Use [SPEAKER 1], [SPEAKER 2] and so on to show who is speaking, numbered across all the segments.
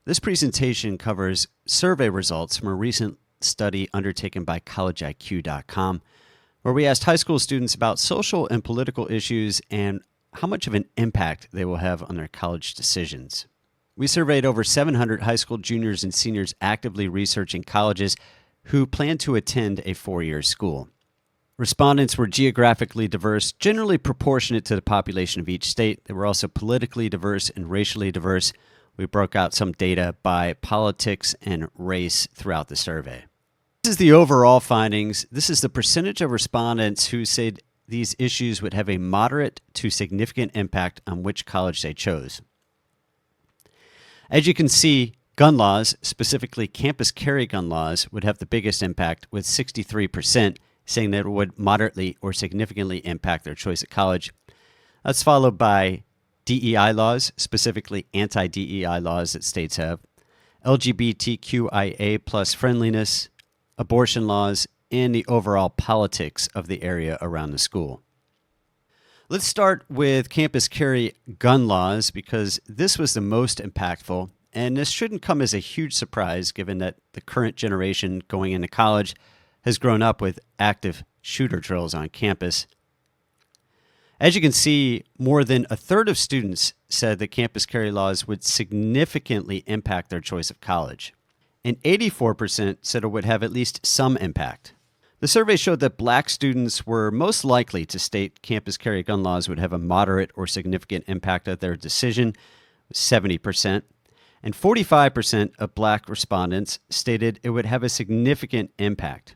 [SPEAKER 1] This presentation covers survey results from a recent study undertaken by collegeiq.com, where we asked high school students about social and political issues and how much of an impact they will have on their college decisions. We surveyed over 700 high school juniors and seniors actively researching colleges who plan to attend a four-year school. Respondents were geographically diverse, generally proportionate to the population of each state. They were also politically diverse and racially diverse. We broke out some data by politics and race throughout the survey. This is the overall findings. This is the percentage of respondents who said these issues would have a moderate to significant impact on which college they chose. As you can see, gun laws, specifically campus carry gun laws, would have the biggest impact, with 63% saying that it would moderately or significantly impact their choice at college. That's followed by DEI laws, specifically anti-DEI laws that states have, LGBTQIA plus friendliness, abortion laws, and the overall politics of the area around the school. Let's start with campus carry gun laws because this was the most impactful, and this shouldn't come as a huge surprise given that the current generation going into college has grown up with active shooter drills on campus. As you can see, more than a third of students said that campus carry laws would significantly impact their choice of college, and 84% said it would have at least some impact. The survey showed that black students were most likely to state campus carry gun laws would have a moderate or significant impact of their decision, 70%, and 45% of black respondents stated it would have a significant impact.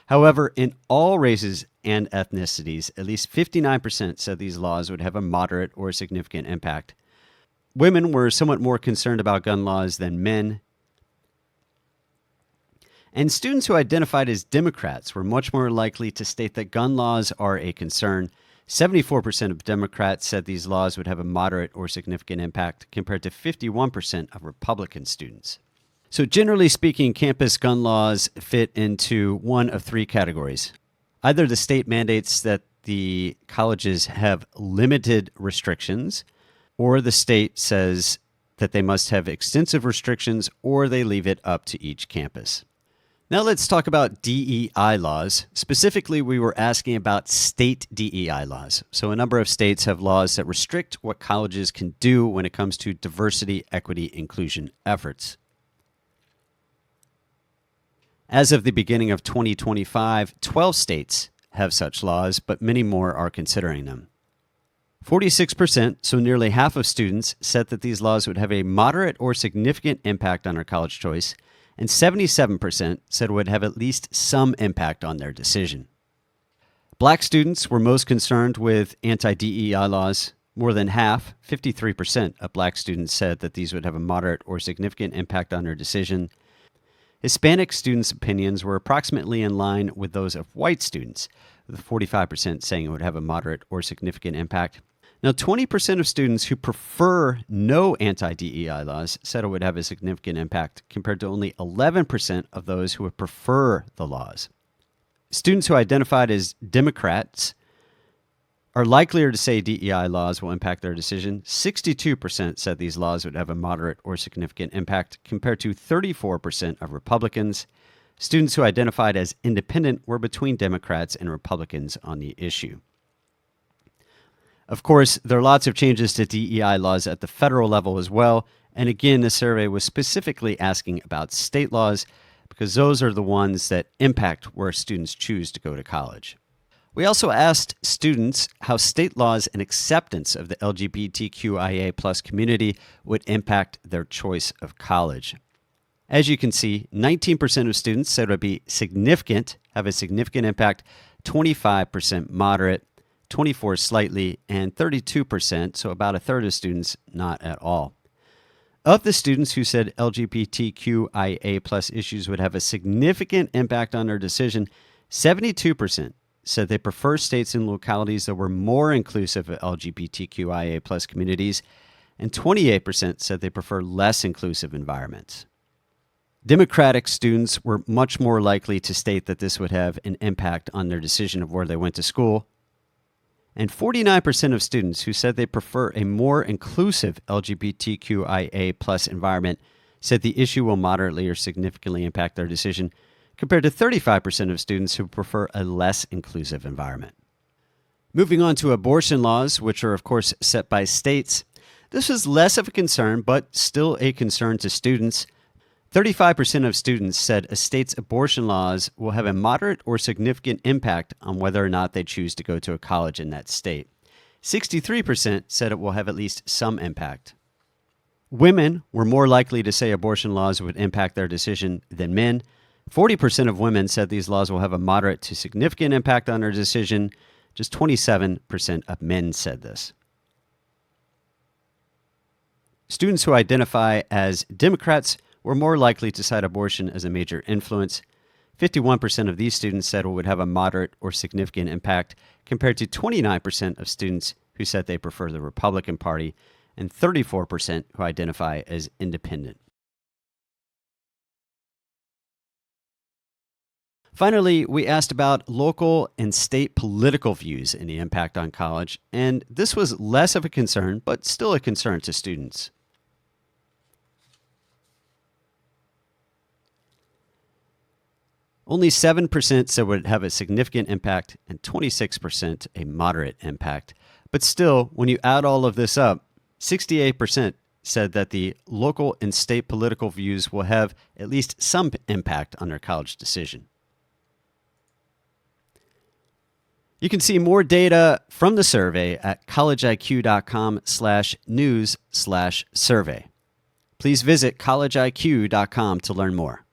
[SPEAKER 1] However, in all races and ethnicities, at least 59% said these laws would have a moderate or significant impact. Women were somewhat more concerned about gun laws than men. And students who identified as Democrats were much more likely to state that gun laws are a concern. 74% of Democrats said these laws would have a moderate or significant impact, compared to 51% of Republican students. So generally speaking, campus gun laws fit into one of three categories. Either the state mandates that the colleges have limited restrictions, or the state says that they must have extensive restrictions, or they leave it up to each campus. Now let's talk about DEI laws. Specifically, we were asking about state DEI laws. So a number of states have laws that restrict what colleges can do when it comes to diversity, equity, inclusion efforts. As of the beginning of 2025, 12 states have such laws, but many more are considering them. 46%, so nearly half of students, said that these laws would have a moderate or significant impact on their college choice, and 77% said it would have at least some impact on their decision. Black students were most concerned with anti-DEI laws. More than half, 53% of black students said that these would have a moderate or significant impact on their decision. Hispanic students' opinions were approximately in line with those of white students, with 45% saying it would have a moderate or significant impact. Now, 20% of students who prefer no anti-DEI laws said it would have a significant impact, compared to only 11% of those who would prefer the laws. Students who identified as Democrats are likelier to say DEI laws will impact their decision. 62% said these laws would have a moderate or significant impact, compared to 34% of Republicans. Students who identified as independent were between Democrats and Republicans on the issue. Of course, there are lots of changes to DEI laws at the federal level as well. And again, the survey was specifically asking about state laws because those are the ones that impact where students choose to go to college. We also asked students how state laws and acceptance of the LGBTQIA plus community would impact their choice of college. As you can see, 19% of students said it would be significant, have a significant impact, 25% moderate, 24% slightly, and 32%, so about a third of students, not at all. Of the students who said LGBTQIA plus issues would have a significant impact on their decision, 72% said they prefer states and localities that were more inclusive of LGBTQIA plus communities, and 28% said they prefer less inclusive environments. Democratic students were much more likely to state that this would have an impact on their decision of where they went to school. And 49% of students who said they prefer a more inclusive LGBTQIA plus environment said the issue will moderately or significantly impact their decision, compared to 35% of students who prefer a less inclusive environment. Moving on to abortion laws, which are, of course, set by states. This was less of a concern, but still a concern to students. 35% of students said a state's abortion laws will have a moderate or significant impact on whether or not they choose to go to a college in that state. 63% said it will have at least some impact. Women were more likely to say abortion laws would impact their decision than men. 40% of women said these laws will have a moderate to significant impact on their decision. Just 27% of men said this. Students who identify as Democrats were more likely to cite abortion as a major influence. 51% of these students said it would have a moderate or significant impact, compared to 29% of students who said they prefer the Republican Party, and 34% who identify as independent. Finally, we asked about local and state political views and the impact on college, and this was less of a concern, but still a concern to students. Only 7% said it would have a significant impact and 26% a moderate impact. But still, when you add all of this up, 68% said that the local and state political views will have at least some impact on their college decision. You can see more data from the survey at collegeiq.com/news/survey. Please visit collegeiq.com to learn more.